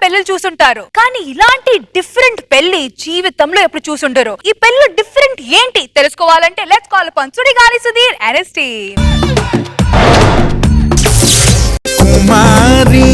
పెళ్లిలు చూసుంటారు, కానీ ఇలాంటి డిఫరెంట్ పెళ్లి జీవితంలో ఎప్పుడు చూసుంటారు. ఈ పెళ్లి డిఫరెంట్ ఏంటి తెలుసుకోవాలంటే let's call upon Sudigali Sudheer ఎన్ఎస్టీ. కుమారి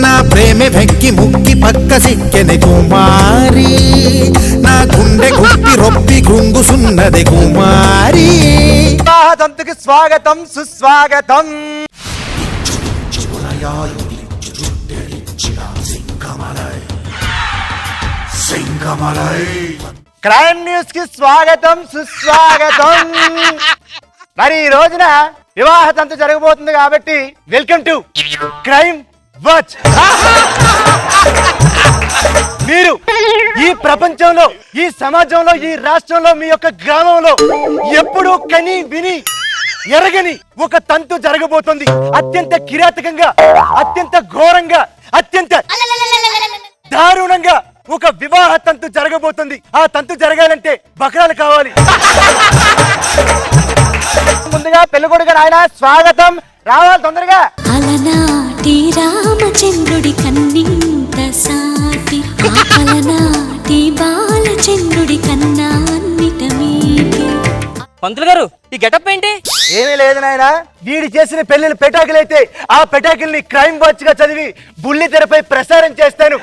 నా ప్రేమే వెక్కి ముక్కి పక్క సిక్కెని కుమారి, నా గుండె గుప్పి రొప్పి గుంగుసున్నది కుమారి. తంతుకి స్వాగతం సుస్వాగతం. క్రైమ్ న్యూస్ కి స్వాగతం సుస్వాగతం. మరి ఈ రోజున వివాహ తంతు జరగబోతుంది కాబట్టి వెల్కమ్ టు క్రైమ్ వాచ్. మీరు ఈ ప్రపంచంలో, ఈ సమాజంలో, ఈ రాష్ట్రంలో, మీ యొక్క గ్రామంలో ఎప్పుడూ కని విని ఎరగని ఒక తంతు జరగబోతుంది. అత్యంత కిరాతకంగా, అత్యంత ఘోరంగా, అత్యంత దారుణంగా ఒక వివాహ తంతు జరగబోతుంది. ఆ తంతు జరగాలంటే బకరాలు కావాలి. ముందుగా పెళ్ళికొడుకు నాయన స్వాగతం, రావాలి తొందరగా. అలనాటి రామచంద్రుడి కన్నింత సాటి, అలనాటి బాలచంద్రుడి కన్నా అన్నిట మీటి. పంతులు గారు ఈ గెటప్ ఏంటి? ఏమీ లేదు నాయన, వీడి చేసిన పెళ్లిని పెటాకులైతే ఆ పెటాకుల్ని క్రైమ్ వాచ్ గా చదివి బుల్లి తెరపై ప్రసారం చేస్తాను.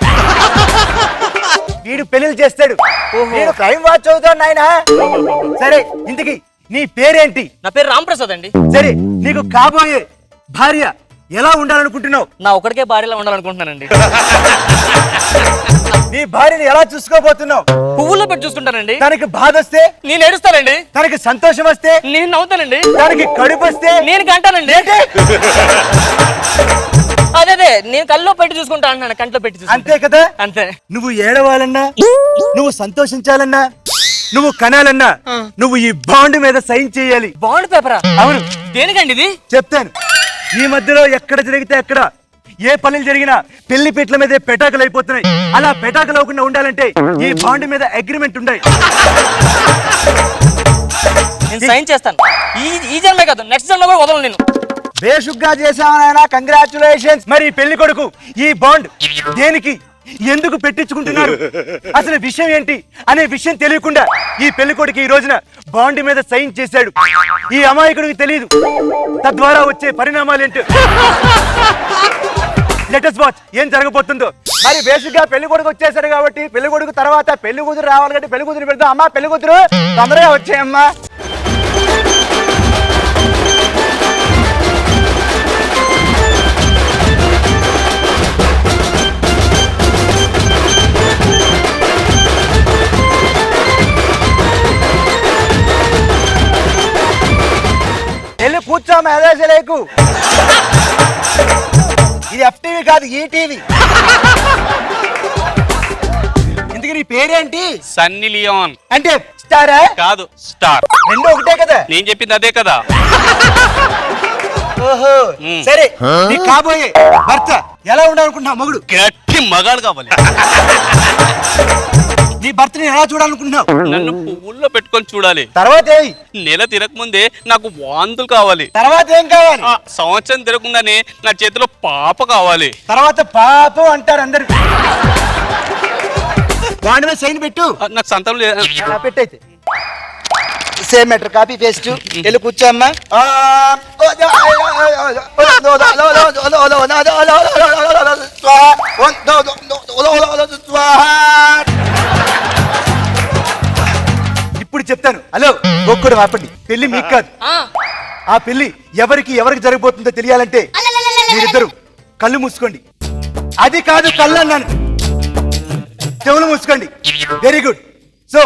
వీడు పెళ్లిలు చేస్తాడు, వీడు క్రైమ్ వాచ్ చదువుతాడు నాయన. సరే, ఇంతకి నీ పేరేంటి? నా పేరు రాంప్రసాద్ అండి. సరే, నీకు కాబోయే భార్య ఎలా ఉండాలనుకుంటున్నావు? నా ఒక్కడికే భార్యలా ఉండాలనుకుంటున్నానండి. నీ భార్యని ఎలా చూసుకోబోతున్నావు? పువ్వుల్లో పెట్టి చూసుకుంటానండి. తనకి బాధ వస్తే నేను ఏడుస్తానండి. తనకి సంతోషం వస్తే నేను నవ్వుతానండి. తనకి కడుపు వస్తే నేను కంటానండి. అదే నేను కల్లో పెట్టి చూసుకుంటా అంటున్నాను, కంట్లో పెట్టి చూసుకుంటా. అంతే కదా? అంతే. నువ్వు ఏడవాలన్నా, నువ్వు సంతోషించాలన్నా, నువ్వు కనాలన్నా నువ్వు ఈ బాండ్ మీద సైన్ చేయాలి. బాండ్ పేపరా? అవును. దేనికండి ఇది? చెప్తాను. ఈ మధ్యలో ఎక్కడ జరిగితే ఎక్కడ ఏ పనులు జరిగినా పెళ్లి పీటల మీదే పెటాకులు అయిపోతున్నాయి. అలా పెటాకులు అవ్వకుండా ఉండాలంటే ఈ బాండ్ మీద అగ్రిమెంట్ ఉండాలి. నేను సైన్ చేస్తాను. ఈ జన్మే కాదు, నెక్స్ట్ జన్మ కూడా వదలను నేను. బేషుగ్గా చేసావనైనా కంగ్రాచులేషన్స్. మరి పెళ్లి కొడుకు ఈ బాండ్ దేనికి, ఎందుకు పెట్టించుకుంటున్నారు, అసలు విషయం ఏంటి అనే విషయం తెలియకుండా ఈ పెళ్లి కొడుకు ఈ రోజున బాండ్ మీద సైన్ చేశాడు. ఈ అమాయకుడికి తెలియదు తద్వారా వచ్చే పరిణామాలు ఏంటో. లెటెస్ట్ వాచ్ ఏం జరగబోతుందో. మరి బేసిక్ గా పెళ్లి కొడుకు వచ్చేసాడు కాబట్టి పెళ్లి కొడుకు తర్వాత పెళ్లి కూతురు రావాలి కాబట్టి పెళ్లి కూతురు పెడతాం. అమ్మా పెళ్లి కూతురు తొందరగా వచ్చేయమ్మా. వెళ్ళి కూర్చోమ్మా, ఎదేసలేకు. ఇది FTV కాదు, ఈటీవీ. ఇంతకీ నీ పేరేంటి? Sunny Leone. అంటే స్టారా? కాదు, స్టార్. రెండు ఒకటే కదా? నేను చెప్పింది అదే కదా. ఓహో, సరే. నీ కాబోయే భర్త ఎలా ఉండాలనుకుంటున్నావు? మగుడు గట్టి మగాడు కావాలి. నీ భర్తని ఎలా చూడాలనుకుంటున్నావు? నన్ను పువ్వుల్లో పెట్టుకొని చూడాలి. తర్వాత ఏమి? నెల తిరగముందే నాకు వాంతులు కావాలి. తర్వాత ఏం కావాలి? సంవత్సరం తిరగకుండానే నా చేతిలో పాప కావాలి. తర్వాత పాపం అంటారు అందరు. వాడి మీద సైన్ పెట్టు. నాకు సంతం లేదు. పెట్టయితే సేమ్ మ్యాటర్, కాపీ పేస్ట్. వెళ్ళి కూర్చోమ్మా. ఇప్పుడు చెప్తాను. హలో ఒక్కడు ఆపండి. పెళ్లి మీకు కాదు. ఆ పెళ్లి ఎవరికి జరగబోతుందో తెలియాలంటే మీరిద్దరు కళ్ళు మూసుకోండి. అది కాదు, కళ్ళు అన్నాను, చెవులు మూసుకోండి. Very good. సో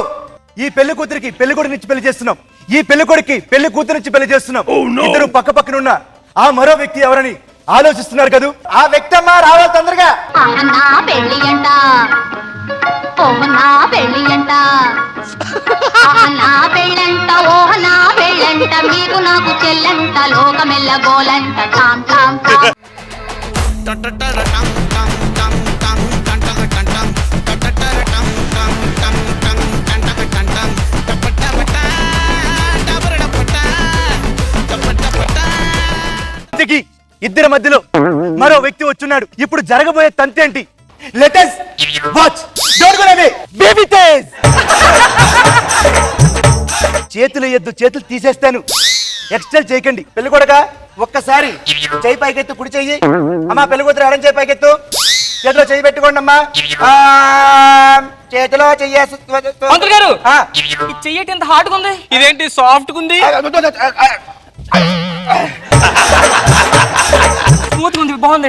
ఈ పెళ్లి కూతురికి పెళ్లి కొడుకు నుంచి పెళ్లి చేస్తున్నాం, ఈ పెళ్లి కొడుకి పెళ్లి కూతురు నుంచి పెళ్లి చేస్తున్నాం. ఇద్దరు పక్క పక్కన ఉన్న ఆ మరో వ్యక్తి ఎవరని ఆలోచిస్తున్నారు కదా? ఆ వ్యక్తి అమ్మా రావాలి తొందరగా. మీకు నాకు చెల్లంట, లోకమెల్ల గోలంట. ఇద్దరి మధ్యలో మరో వ్యక్తి వచ్చున్నాడు. ఇప్పుడు జరగబోయే తంతేంటి, let us watch don't go away baby Tej. చేతులు ఎద్దు, చేతులు తీసేస్తాను. ఎక్స్టెల్ చేయకండి. పెళ్లి కొడక ఒక్కసారి చేయి పైకెత్తు, కుడి చెయ్యి. అమ్మా పెళ్లి కూతురు ఎడం చేయి పైకెత్తు. చేతిలో చెయ్యి పెట్టుకోండి అమ్మా. చేతిలో చెయ్యేసి మంత్రి గారు ఈ చెయ్యటి ఎంత హార్డ్గా ఉంది. ఇదేంటి సాఫ్ట్ ఉంది? స్మూత్ ఉంది, బాగుంది.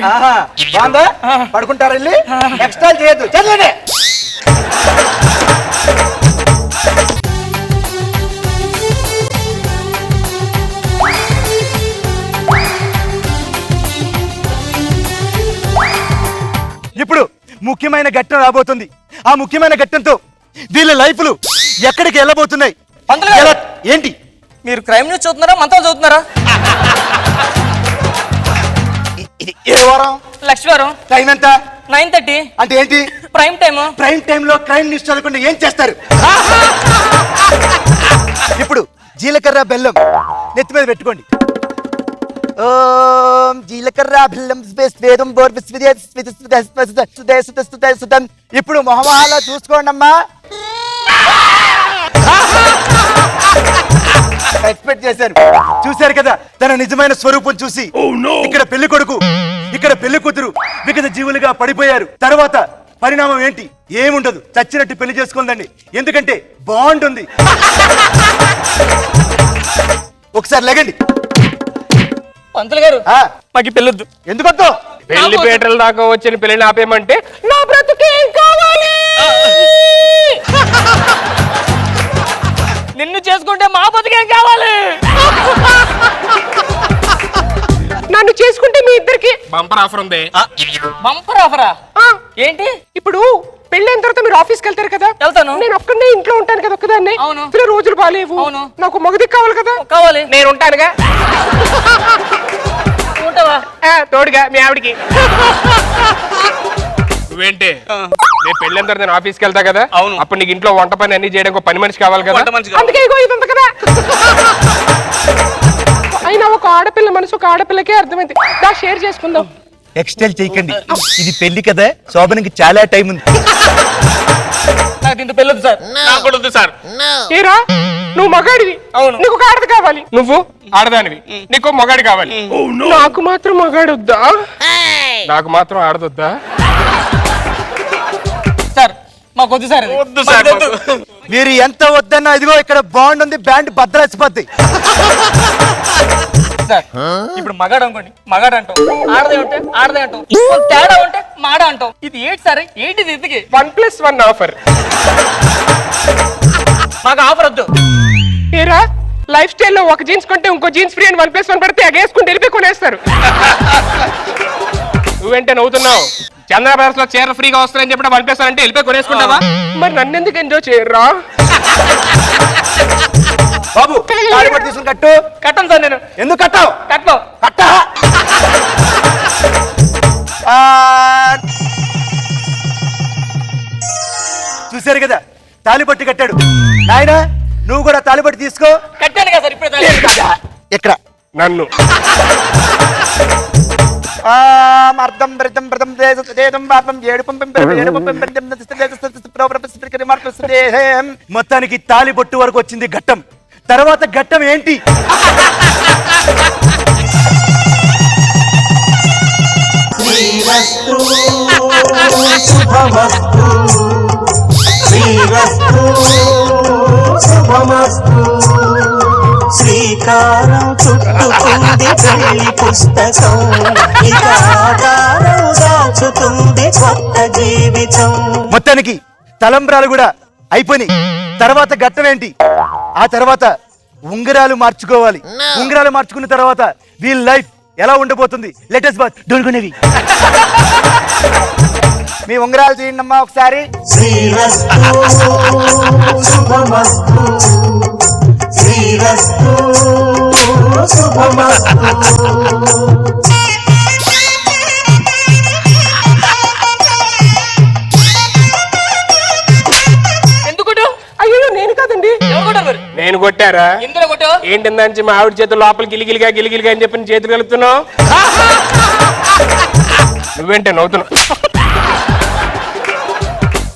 బాగుందా? పడుకుంటారు వెళ్ళి. ఎక్స్టెల్ చేయొద్దు, చల్లనే. ఇప్పుడు ముఖ్యమైన ఘట్టం రాబోతుంది. ఆ ముఖ్యమైన ఘట్టంతో వీళ్ళ లైఫ్లు ఎక్కడికి వెళ్ళబోతున్నాయి? పంతులు గారు! ఏంటి మీరు క్రైమ్ న్యూస్ చూస్తున్నారా, మంత్రాలు చదువుతున్నారా? ఇది ఏ వారం? లక్ష్మీవారం. టైం ఎంత? 9:30. అంటే ఏంటి? Prime time. ప్రైమ్ టైమ్ లో క్రైమ్ న్యూస్ చదవకుండా ఏం చేస్తారు? ఇప్పుడు జీలకర్ర బెల్లం నెత్తి మీద పెట్టుకోండి. ఓం జీలకర్ర బెల్లం వేదం ఇప్పుడు మొహమాలో చూసుకోండి అమ్మా. ఎక్స్పెక్ట్ చేశారు. చూశారు కదా తన నిజమైన స్వరూపం చూసి. ఇక్కడ పెళ్లి కొడుకు, ఇక్కడ పెళ్లి కూతురు విగత జీవులుగా పడిపోయారు. తర్వాత పరిణామం ఏంటి? ఏముండదు, చచ్చినట్టు పెళ్లి చేసుకోండి. ఎందుకంటే బాగుంటుంది. ఒకసారి లేగండి. పంతులు గారు మాకు పెళ్ళొద్దు. ఎందుకొద్దు? పెళ్లి పేటల దాకా వచ్చిన పెళ్లిని ఆపేయమంటే నా బ్రతుకేం కావాలి? నిన్ను చేసుకుంటే మా బతుకేం కావాలి? నన్ను చేసుకుంటే మీ ఇద్దరికి బంపర్ ఆఫర్ ఉంది. బంపర్ ఆఫరా? ఏంటి? ఇప్పుడు పెళ్ళైన తర్వాత మీరు ఆఫీస్కి వెళ్తారు కదా? వెళ్తాను. నేను ఒక్కడే ఇంట్లో ఉంటాను కదా, ఒక్కదాన్ని. అవును. ఇప్పుడు రోజులు బాగాలేవు. అవును. నాకు మగదికి కావాలి కదా? కావాలి. నేను ఉంటానుగా. ఉంటావా? తోడుగా మీ ఆవిడికి. నువ్వేంటి నేను పెళ్ళైన తర్వాత నేను ఆఫీస్కి వెళ్తా కదా? అవును. అప్పుడు నీకు ఇంట్లో వంట పని అన్ని చేయడానికి ఒక పని మనిషి కావాలి కదా? వంట మనిషి కావాలి. అందుకే ఇగో ఇది ఉంది కదా. అయినా ఒక ఆడపిల్ల మనసు ఒక ఆడపిల్లకే అర్థమైంది. దా షేర్ చేసుకుందాం. ఎక్స్టెల్ చేయకండి. ఇది పెళ్లి కదా, శోభనకి చాలా టైం ఉంది. నాకు దీంతో పెళ్ళొద్దు సార్. నాకు కూడా వద్దు సార్. ఏరా నువ్వు మగాడివి. అవును. నీకు ఒక ఆడది కావాలి. నువ్వు ఆడదానివి, నీకు మగాడి కావాలి. నాకు మాత్రం మగాడు వద్దా? నాకు మాత్రం ఆడదొద్దా? సార్ మాకు వద్దు సార్. ఇది. వద్దు మాకు సార్, వద్దు. మీరు ఎంత వద్దన్నా ఇదిగో ఇక్కడ బాండ్ ఉంది, బ్యాండ్ భద్రాసిపోద్ది. సార్ ఇప్పుడు మగాడు అనుకోండి, మగాడు అంటాం. ఆడదే ఉంటే ఆడదే అంటాం. తేడా ఉంటే మాడ అంటాం. ఇది ఏంటి సార్? ఏంటిది ఇంతకి? 1+1 ఆఫర్. మాకు ఆఫర్ వద్దు. ఏరా లైఫ్ స్టైల్లో ఒక జీన్స్ కొంటే ఇంకో జీన్స్ ఫ్రీ అని 1+1 పడితే ఎగేసుకుని వెళ్ళిపోయి కొనేస్తారు. నువ్వేంటే నవ్వుతున్నావు? చంద్రబాబు లో చీర ఫ్రీగా వస్తారని చెప్పి 1+1 అంటే వెళ్ళిపోయి కొనేసుకుంటావా? మరి నన్ను ఎందుకు ఎంజాయ్ చేయరా? బాబు తాళిబొట్టు తీసుకుని కట్టు. కట్టను సార్ నేను. ఎందుకు కట్టావు? కట్టను. కట్ట. చూశారు కదా తాళిబొట్టు కట్టాడు. నాయన నువ్వు కూడా తాళిబొట్టు తీసుకో. కట్టాను కదా సార్ ఇప్పుడు. ఎక్కడ? నన్ను అర్థం బ్రతం బ్రతం దేదం పాపం ఏడుపం మొత్తానికి తాళిబొట్టు వరకు వచ్చింది ఘట్టం. తర్వాత ఘట్టం ఏంటి? శ్రీరస్తు శుభమస్తు శ్రీరస్తు శుభమస్తు శ్రీకారం చుట్టుకుంది పెళ్లి పుస్తకం ఇక ఆధారం దాచుతుంది కొత్త జీవితం. మొత్తానికి తలంబ్రాలు కూడా అయిపోయినాయి. తర్వాత ఘట్టం ఏంటి? ఆ తర్వాత ఉంగరాలు మార్చుకోవాలి. ఉంగరాలు మార్చుకున్న తర్వాత వీళ్ళ లైఫ్ ఎలా ఉండబోతుంది? Latest bath డోల్గొనేవి. మీ ఉంగరాలు తీయండి అమ్మా ఒకసారి. శ్రీరస్తు శుభమస్తు శ్రీరస్తు శుభమస్తు. ఎందుకు? అయ్యో నేను కాదండి. ఎవరు కొట్టారు మరి? నేను కొట్టారా? ఎందులో కొట్టావు? ఏంటిందని మా ఆవిడ చేతులు లోపల గిలిగిలిగా గిలిగిలిగా అని చెప్పి చేతులు కలుపుతున్నావు. నువ్వేంటే నవ్వుతున్నావు?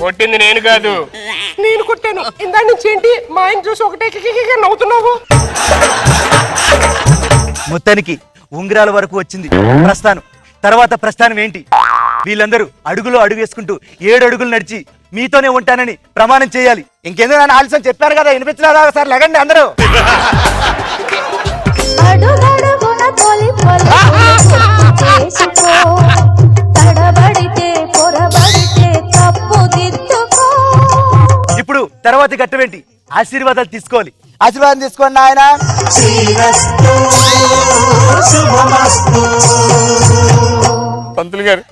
కొట్టింది నేను కాదు, నేను కొట్టాను. ఇందా నుంచి ఏంటి మా ఆయన చూసి ఒకటే కికికికి నవ్వుతున్నావు? మొత్తానికి ఉంగరాల వరకు వచ్చింది ప్రస్థానం. తర్వాత ప్రస్థానం ఏంటి? వీళ్ళందరూ అడుగులో అడుగు వేసుకుంటూ 7 అడుగులు నడిచి మీతోనే ఉంటానని ప్రమాణం చేయాలి. ఇంకేందో నన్ను ఆలస్యం చెప్పారు కదా, వినిపించలేదా? సార్ లెగండి అందరూ. అడుగడుగున తొలి చేసుకో, తడబడితే పొరబడితే తప్పు దిద్దుకో. ఇప్పుడు తర్వాతి ఘట్టం ఏంటి? ఆశీర్వాదాలు తీసుకోవాలి. ఆశీర్వాదం తీసుకోండి ఆయన. శ్రీరస్తు శుభమస్తు. పంతులు గారు,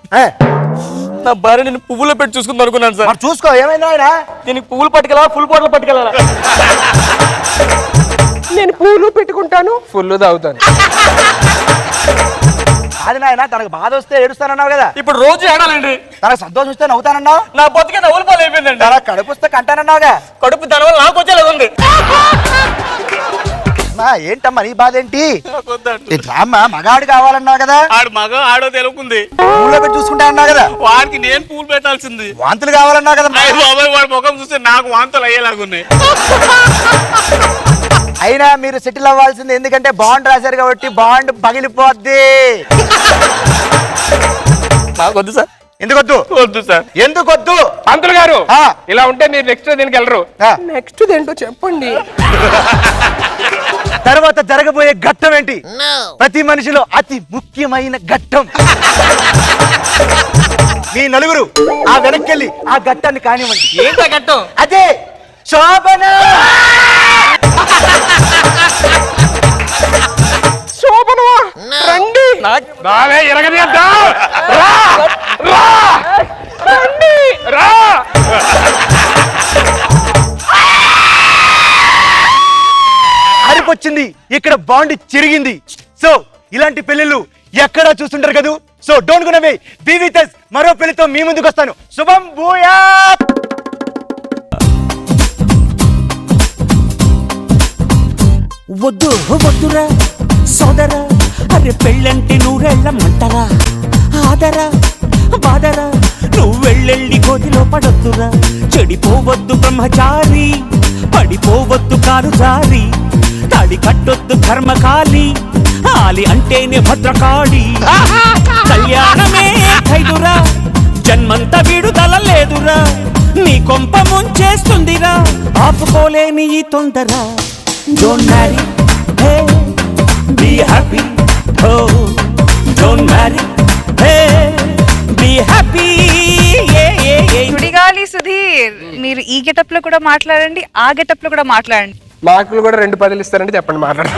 నా భార్య నేను పువ్వులో పెట్టి చూసుకుందాం అనుకున్నాను సార్. మరి చూసుకో, ఏమైంది ఆయన? దీనికి పువ్వులు పట్టుకెళ్ళా, ఫుల్ బాటిల్ పట్టుకెళ్ళాలా? నేను పూలు పెట్టుకుంటాను, ఫుల్ తాగుతాను. అది నాయన, తనకు బాధ వస్తే ఏడుస్తానన్నావు కదా, ఇప్పుడు రోజు ఏడాలండి. తనకు సంతోషం వస్తే నవ్వుతానన్నావు. నా బతికే నవ్వులు పాలు అయిపోయిందండి. తన కడుపు వస్తే కంటానన్నావుగా. కడుపు దాని వల్ల నాకు వచ్చేలాగా ఉంది. ఏంటమ్మా నీ బాధ ఏంటి? అమ్మా మగాడు కావాలన్నావు కదా, ఆడు మగ ఆడో తెలుకుంది. పూలో పెట్టి చూసుకుంటా అన్నావు కదా. వాడికి నేను పూలు పెట్టాల్సింది. వాంతులు కావాలన్నావు కదా. అయ్య బాబాయ్, వాడి ముఖం చూస్తే నాకు వాంతులు అయ్యేలాగున్నాయి. అయినా మీరు సెటిల్ అవ్వాల్సింది, ఎందుకంటే బాండ్ రాశారు కాబట్టి బాండ్ పగిలిపోద్ది. నాకొద్దు సార్. ఎందుకొద్దు? వద్దు సార్. ఎందుకొద్దు? పంతులు గారు, ఆ. ఇలా ఉంటే మీరు నెక్స్ట్ దీనికి వెళ్ళరు. ఆ. నెక్స్ట్ ఏంటో చెప్పండి. తర్వాత జరగబోయే ఘట్టం ఏంటి? ప్రతి మనిషిలో అతి ముఖ్యమైన ఘట్టం. మీ నలుగురు ఆ వెనక్కెళ్ళి ఆ ఘట్టాన్ని కానివ్వండి. ఏంటా ఘట్టం? అదే శోభన. శోభనమా? రండి. రావే, ఎరగదీద్దాం. రా, రా, రండి, రా. అరిపొచ్చింది, ఇక్కడ బాండ్ చిరిగింది. సో ఇలాంటి పెళ్లిళ్ళు ఎక్కడా చూస్తుంటారు కదా. So don't go away, be with us. మరో పెళ్లితో మీ ముందుకు వస్తాను. శుభం భూయాత్. వద్దు వద్దురా సోదరా, అరే పెళ్ళంటే నూరెళ్ళమంటరా. ఆదరా బాదరా, నువ్వు వెళ్ళెళ్ళి గోతిలో పడొద్దురా. చెడిపోవద్దు బ్రహ్మచారి, పడిపోవద్దు కారు జారి. తాడి కట్టొద్దు కర్మకాలి, ఆలి అంటేనే భద్రకాళి. కళ్యాణమే ఖైదురా, జన్మంత విడుదల లేదురా. నీ కొంప ముంచేస్తుందిరా, ఆపుకోలేని ఈ తొందర. Don't marry, hey, be happy. Oh, don't marry, hey, be happy. Yeah, yeah, yeah. Sudigali Sudheer, మీరు ఈ గెటప్ లో కూడా మాట్లాడండి, ఆ గెటప్ లో కూడా మాట్లాడండి. మార్కులు కూడా 2 10 ఇస్తారంటే చెప్పండి, మాట్లాడండి.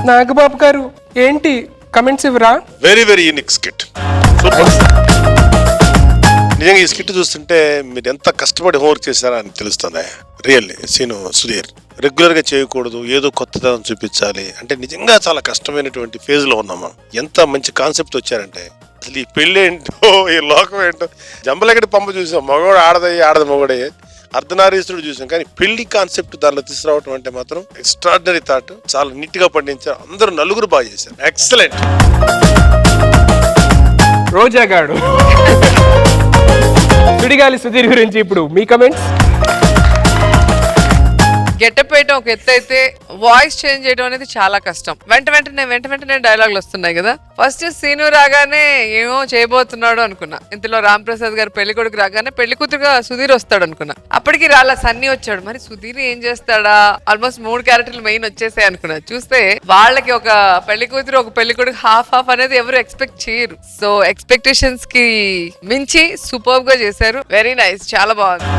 నాగబాబు గారు ఏంటి కమెంట్స్ ఇవ్వరా? Very very unique skit. నిజంగా ఈ స్కిట్ చూస్తుంటే మీరు ఎంత కష్టపడి హోంవర్క్ చేశారా అని తెలుస్తుంది. రియల్లీ సీను సుధీర్ రెగ్యులర్ గా చేయకూడదు, ఏదో కొత్తదనం చూపించాలి అంటే నిజంగా చాలా కష్టమైనటువంటి ఫేజ్ లో ఉన్నాం మనం. ఎంత మంచి కాన్సెప్ట్ వచ్చారంటే, అసలు ఈ పెళ్లి ఏంటో ఈ లోకం ఏంటో. జంబలగడి పంప చూసాం, మగవాడు ఆడదయ్యి ఆడది మగవాడే, అర్ధనారీశ్వరుడు చూసాం, కానీ పెళ్లి కాన్సెప్ట్ దానిలో తీసుకురావటం అంటే మాత్రం ఎక్స్ట్రాడినరీ థాట్. చాలా నీట్ గా పండించారు, అందరూ నలుగురు బాగా చేశారు. ఎక్సలెంట్. రోజా గాడు సుడిగాలి సుధీర్ గురించి ఇప్పుడు మీ కమెంట్స్. గెటప్ వేయటం ఒక ఎత్తు అయితే, వాయిస్ చేంజ్ చేయడం అనేది చాలా కష్టం. వెంట వెంటనే డైలాగులు వస్తున్నాయి కదా. ఫస్ట్ సీను రాగానే ఏమో చేయబోతున్నాడు అనుకున్నా. ఇంతలో రామ్ ప్రసాద్ గారు పెళ్లి కొడుకు రాగానే పెళ్లి కూతురుగా సుధీర్ వస్తాడు అనుకున్నా. అప్పటికి రాలా, సన్నీ వచ్చాడు. మరి సుధీర్ ఏం చేస్తాడా? ఆల్మోస్ట్ 3 క్యారెక్టర్లు మెయిన్ వచ్చేసాయి అనుకున్నా. చూస్తే వాళ్ళకి ఒక పెళ్లి కూతురు ఒక పెళ్లి కొడుకు హాఫ్ అనేది ఎవరు ఎక్స్పెక్ట్ చేయరు. సో ఎక్స్పెక్టేషన్స్ కి మించి సూపర్ గా చేశారు. వెరీ నైస్, చాలా బాగుంది.